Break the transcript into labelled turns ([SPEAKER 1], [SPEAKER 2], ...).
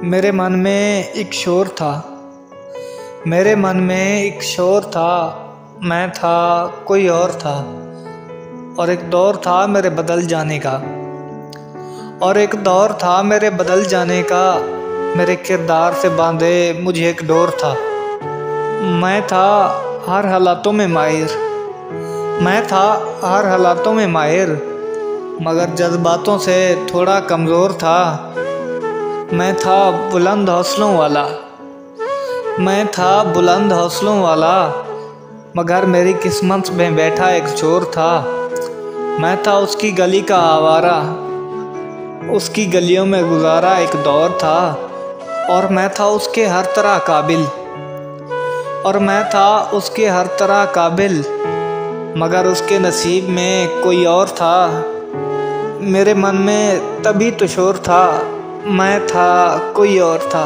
[SPEAKER 1] मेरे मन में एक शोर था। मेरे मन में एक शोर था। मैं था, कोई और था। और एक दौर था मेरे बदल जाने का। और एक दौर था मेरे बदल जाने का। मेरे किरदार से बांधे मुझे एक डोर था। मैं था हर हालातों में माहिर। मैं था हर हालातों में माहिर, मगर जज्बातों से थोड़ा कमज़ोर था। मैं था बुलंद हौसलों वाला। मैं था बुलंद हौसलों वाला, मगर मेरी किस्मत में बैठा एक चोर था। मैं था उसकी गली का आवारा। उसकी गलियों में गुजारा एक दौर था। और मैं था उसके हर तरह काबिल। और मैं था उसके हर तरह काबिल, मगर उसके नसीब में कोई और था। मेरे मन में तभी तो शोर था। मैं था, कोई और था।